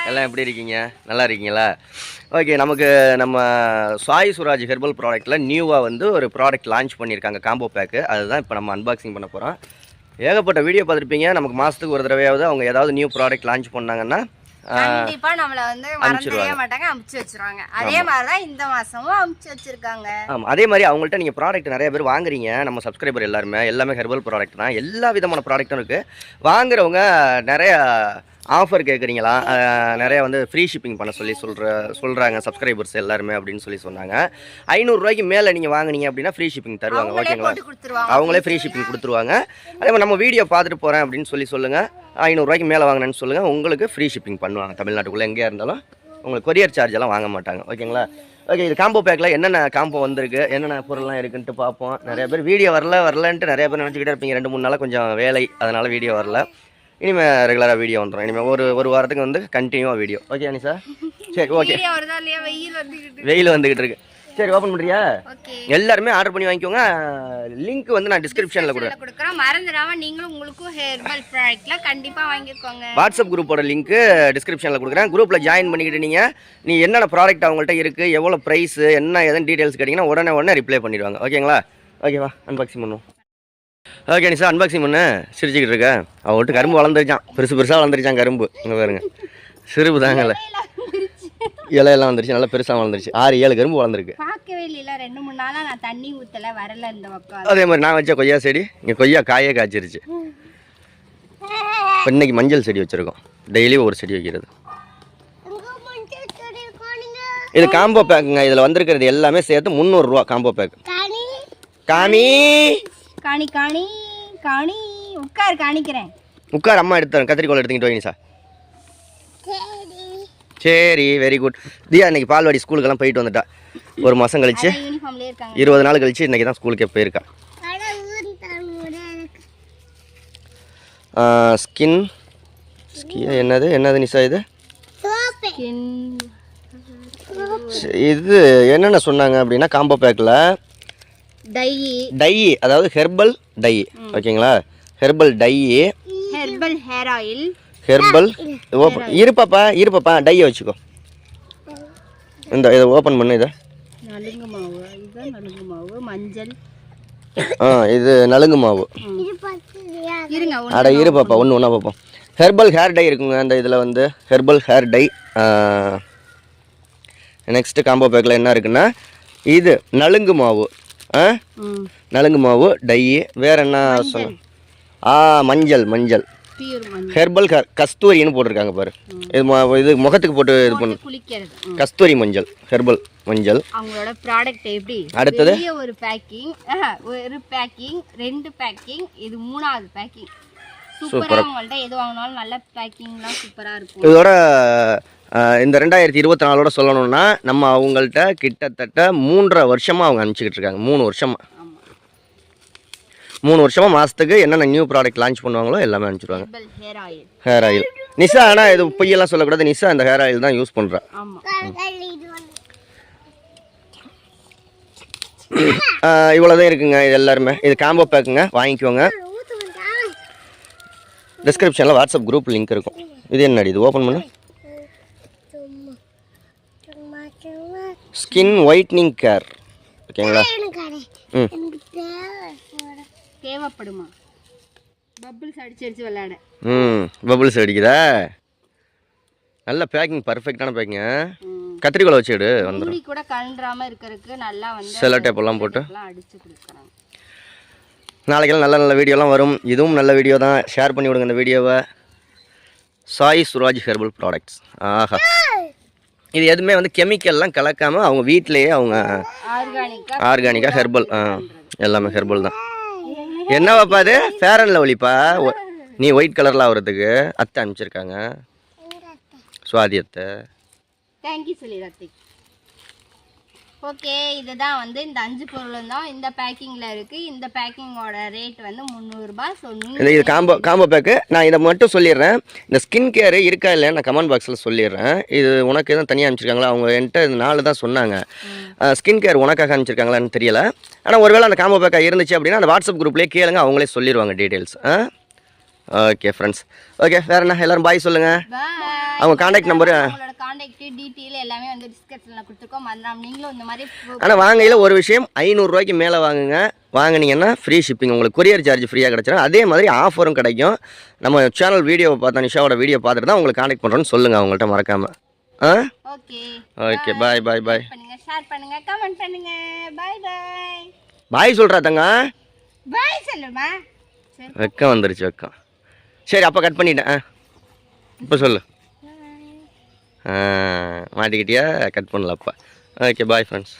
எல்லாம் எப்படி இருக்கீங்க? நல்லா இருக்கீங்களா? ஓகே, நமக்கு நம்ம சாய் சுராஜ் ஹெர்பல் ப்ராடக்ட்டில் நியூவாக வந்து ஒரு ப்ராடக்ட் லான்ச் பண்ணியிருக்காங்க, காம்போ பேக்கு. அதுதான் இப்போ நம்ம அன்பாக்சிங் பண்ண போகிறோம். ஏகப்பட்ட வீடியோ பார்த்துருப்பீங்க. நமக்கு மாதத்துக்கு ஒரு தடவையாவது அவங்க ஏதாவது நியூ ப்ராடக்ட் லான்ச் பண்ணாங்கன்னா கண்டிப்பா நம்மள வந்து மறந்துடவே மாட்டாங்க, அமுச்சு வச்சிருவாங்க. அதே மாதிரி தான் இந்த மாசமும் அமுச்சு வச்சிருக்காங்க. ஆமாம், அதே மாதிரி அவங்கள்ட்ட நீங்கள் ப்ராடக்ட் நிறைய பேர் வாங்குறீங்க. நம்ம சப்ஸ்கிரைபர் எல்லாமே ஹெர்பல் ப்ராடக்ட் தான். எல்லா விதமான ப்ராடக்ட்டும் இருக்குது. வாங்குறவங்க நிறைய ஆஃபர் கேட்குறீங்களா, நிறைய வந்து ஃப்ரீ ஷிப்பிங் பண்ண சொல்கிறாங்க சப்ஸ்கிரைபர்ஸ் எல்லாருமே அப்படின்னு சொன்னாங்க. 500 ரூபாய்க்கு மேலே நீங்கள் வாங்குனீங்க அப்படின்னா ஃப்ரீ ஷிப்பிங் தருவாங்க. ஓகேங்களா? அவங்களே ஃப்ரீ ஷிப்பிங் கொடுத்துருவாங்க. அதே மாதிரி நம்ம வீடியோ பார்த்துட்டு போகிறேன் அப்படின்னு சொல்லுங்கள். 500 ரூபாய்க்கு மேலே வாங்கினேன்னு சொல்லுங்கள், உங்களுக்கு ஃப்ரீ ஷிப்பிங் பண்ணுவாங்க. தமிழ்நாட்டுக்குள்ளே எங்கேயா இருந்தாலும் உங்களுக்கு கொரியர் சார்ஜ் எல்லாம் வாங்க மாட்டாங்க. ஓகேங்களா? ஓகே, இது காம்போ பேக்கில் என்னென்ன காம்போ வந்திருக்கு, என்னென்ன பொருள்லாம் இருக்குன்ட்டு பார்ப்போம். நிறைய பேர் வீடியோ வரலன்ட்டு நிறைய பேர் நினச்சிக்கிட்டே இருப்பீங்க. 2-3 நாளாக கொஞ்சம் வேலை, அதனால் வீடியோ வரல. இனிமேல் ரெகுலராக வீடியோ வந்துடும். இனிமேல் ஒரு வாரத்துக்கு வந்து கண்டினியூவாக வீடியோ. ஓகே அனிஷா? சரி, ஓகே. வெயில் வந்துக்கிட்டு இருக்கு. சரி, ஓப்பன் பண்ணுறியா? எல்லாருமே ஆர்டர் பண்ணி வாங்கிக்கோங்க. லிங்க் வந்து நான் டிஸ்கிரிப்ஷனில் கொடுக்குறேன். மறந்துடாம நீங்களும் உங்களுக்கும் ஹெர்பல் ப்ராடக்ட்ல கண்டிப்பாக வாங்கிக்கோங்க. வாட்ஸ்அப் குரூப்போட லிங்க்கு டிஸ்கிரிப்ஷனில் கொடுக்குறேன். குரூப்பில் ஜாயின் பண்ணிக்கிட்டு நீ என்னென்ன ப்ராடக்ட் அவங்கள்ட்ட இருக்குது, எவ்வளோ ப்ரைஸு, என்ன எதுன்னு டீட்டெயில்ஸ் கேட்டிங்கன்னா உடனே ரிப்ளை பண்ணிடுவாங்க. ஓகேங்களா? ஓகேவா, அன்பாக்சிங் பண்ணுவோம். ஓகே நிஷா, அன்பாக்சிங் பண்ணு. சிரிச்சுக்கிட்டு இருக்க. அவங்கள்ட்ட கரும்பு வளர்ந்துருச்சான், பெருசாக வளர்ந்துருச்சான் கரும்பு. இங்கே பாருங்க, சிறுபு தாங்கல்ல, இலையெல்லாம் வந்துருச்சு, நல்லா பெருசாக வளர்ந்துருச்சு. 6-7 கரும்பு வளர்ந்துருக்கு. பார்க்கவே இல்லை, 2-3 நாளாக நான் தண்ணி ஊற்றலை, வரல இந்த பக்கம். அதே மாதிரி நான் வச்ச கொய்யா செடி இங்கே கொய்யா காயே காய்ச்சிருச்சு. இப்போ இன்னைக்கு மஞ்சள் செடி வச்சுருக்கோம். டெய்லி ஒரு செடி வைக்கிறது. இது காம்போ பேக்குங்க. இதில் வந்திருக்கிறது எல்லாமே சேர்த்து 300 ரூபா காம்போ பேக். காணி காணி காணி காணி உட்கார், காணிக்கிறேன். உட்கார், அம்மா எடுத்துறேன். கத்திரிக்கோள் எடுத்துக்கிட்டு வைங்க சார். சரி, வெரி குட். தியா இன்னைக்கு பால்வாடி ஸ்கூலுக்கெல்லாம் போயிட்டு வந்துட்டா. ஒரு மாதம் கழிச்சு, 20 நாள் கழிச்சு இன்றைக்கி தான் ஸ்கூலுக்கே போயிருக்கா. ஸ்கின் என்னது நிஷா? இது என்னென்ன சொன்னாங்க அப்படின்னா, காம்போ பேக்கில் டை, அதாவது ஹெர்பல் டை. ஓகேங்களா? Herbal dye, herbal hair oil, herbal. இருப்பாப்பா டையை வச்சுக்கோ. இதை ஓப்பன் பண்ணு. இதை நலுங்கு மாவு, மஞ்சள். இது நலுங்கு மாவு. இருப்பாப்பா, ஒன்றா பார்ப்போம். ஹெர்பல் ஹேர் டை இருக்குங்க அந்த இதில் வந்து. Herbal hair dye. Next combo பேக்கில் என்ன இருக்குன்னா, இது நலுங்கு மாவு. நலுங்கு மாவு டை. வேற என்ன சொன்ன? மஞ்சள். ஹெர்பல் கஸ்தூரின்னு போட்டிருக்காங்க பாரு. இது முகத்துக்கு போட்டு இது பண்ணு. கஸ்தூரி மஞ்சள், ஹெர்பல் மஞ்சள். அவங்களோட ப்ராடக்ட் எப்படி? அடுத்தது ஒரு பேக்கிங், 2 பேக்கிங், இது 3வது பேக்கிங். சூப்பரா. அவங்கள்ட்ட எது வாங்கினாலும் நல்ல பேக்கிங்லாம் சூப்பரா இருக்கும். இதோட இந்த 2024ஓட சொல்லணும்னா, நம்ம அவங்கள்ட்ட கிட்டத்தட்ட 3.5 வருஷமாக அவங்க அனுப்பிச்சிக்கிட்டு இருக்காங்க. 3 வருஷமாக மாதத்துக்கு என்னென்ன நியூ ப்ராடக்ட் லான்ச் பண்ணுவாங்களோ எல்லாமே அனுப்பிச்சிடுவாங்க. Hair oil Nisha. ஆனால் இது பொய்யெல்லாம் சொல்லக்கூடாது. நிஷா இந்த ஹேர் ஆயில் தான் யூஸ் பண்ணுறா. இவ்வளோதான் இருக்குங்க. இது எல்லாருமே இது காம்போ பேக்குங்க. வாங்கிக்கோங்க. டிஸ்கிரிப்ஷனில் வாட்ஸ்அப் குரூப் லிங்க் இருக்கும். இது என்னடி? இது ஓப்பன் பண்ணு. Skin whitening care. ஓகேங்களா? தேவைப்படுமா? பபிள்ஸ் அடிச்சு விளையாட. பபிள்ஸ் அடிக்குதா? நல்ல பேக்கிங், பர்ஃபெக்டான பேக்கிங். கத்திரிக்கோலை வச்சு எடு, வந்துடும். கூட கலண்டாம இருக்கிறதுக்கு நல்லா வந்து செல்லோ டேப் எல்லாம் போட்டு அடிச்சு கொடுக்குறாங்க. நாளைக்கெல்லாம் நல்ல வீடியோலாம் வரும். இதுவும் நல்ல வீடியோ தான். ஷேர் பண்ணி விடுங்க இந்த வீடியோவை. Sai Suraj herbal products. ஆஹா, இது எதுவுமே வந்து கெமிக்கல்லாம் கலக்காமல் அவங்க வீட்டிலேயே அவங்க ஆர்கானிக்காக ஹெர்பல். எல்லாமே ஹெர்பல் தான். என்னவாப்பா அது? ஃபேர் அண்ட் லவ்லிப்பா. நீ ஒயிட் கலரில் ஆகிறதுக்கு அத்தை அனுப்பிச்சிருக்காங்க, சுவாதி அத்தை. தேங்க்யூ சொல்லி. ஓகே, இதுதான் வந்து இந்த 5 பொருளும் தான் இந்த பேக்கிங்கில் இருக்குது. இந்த பேக்கிங்கோட ரேட் வந்து 300 ரூபாய். ஸோ இது காம்போ பேக்கு. நான் இதை மட்டும் சொல்லிடுறேன். இந்த ஸ்கின் கேர் இருக்கா இல்லையா நான் கமெண்ட் பாக்ஸில் சொல்லிடுறேன். இது உனக்கு எதுவும் தனியாக அனுப்பிச்சிருக்காங்களா? அவங்க என்கிட்ட இந்த 4 தான் சொன்னாங்க. ஸ்கின் கேர் உனக்காக அனுப்பிச்சிருக்காங்களான்னு தெரியல. ஆனால் ஒருவேளை அந்த காம்போ பேக்காக இருந்துச்சு அப்படின்னா அந்த வாட்ஸ்அப் குரூப்லேயே கேளுங்க, அவங்களே சொல்லிடுவாங்க டீட்டெயில்ஸ். Okay friends. ஓகே வேறு என்ன எல்லாரும் பாய் சொல்லுங்கள். பாய். அவங்க காண்டாக்ட் நம்பரு உங்களோட காண்டாக்ட் டீட்டெயில் எல்லாமே வந்து டிஸ்கிரிப்ஷனில் கொடுத்துருக்கோம். மறந்துடாம நீங்களும் இந்த மாதிரி ஆனால் வாங்கையில் ஒரு விஷயம் 500 ரூபாய்க்கு மேலே வாங்குங்க. வாங்கினீங்கன்னா ஃப்ரீ ஷிப்பிங், உங்களுக்கு கொரியர் சார்ஜ் ஃப்ரீயாக கிடச்சிடும். அதே மாதிரி ஆஃபரும் கிடைக்கும். நம்ம சேனல் வீடியோவை பார்த்தா நிஷாவோட வீடியோ பார்த்துட்டு தான் உங்களுக்கு காண்டாக்ட் பண்ணுறோன்னு சொல்லுங்கள் அவங்கள்ட்ட மறக்காமல். ஓகே ஓகே பாய் பாய் பாய். பண்ணுங்க, ஷேர் பண்ணுங்க, கமெண்ட் பண்ணுங்க. பாய் பாய். பாய் சொல்கிறா தங்க. பாய் சொல்லுமா. வெக்கம் வந்துருச்சு வெக்கம். சரி அப்போ கட் பண்ணிட்டேன். இப்போ சொல்லு. மாட்டிக்கிட்டியா? கட் பண்ணல அப்போ. Okay bye friends.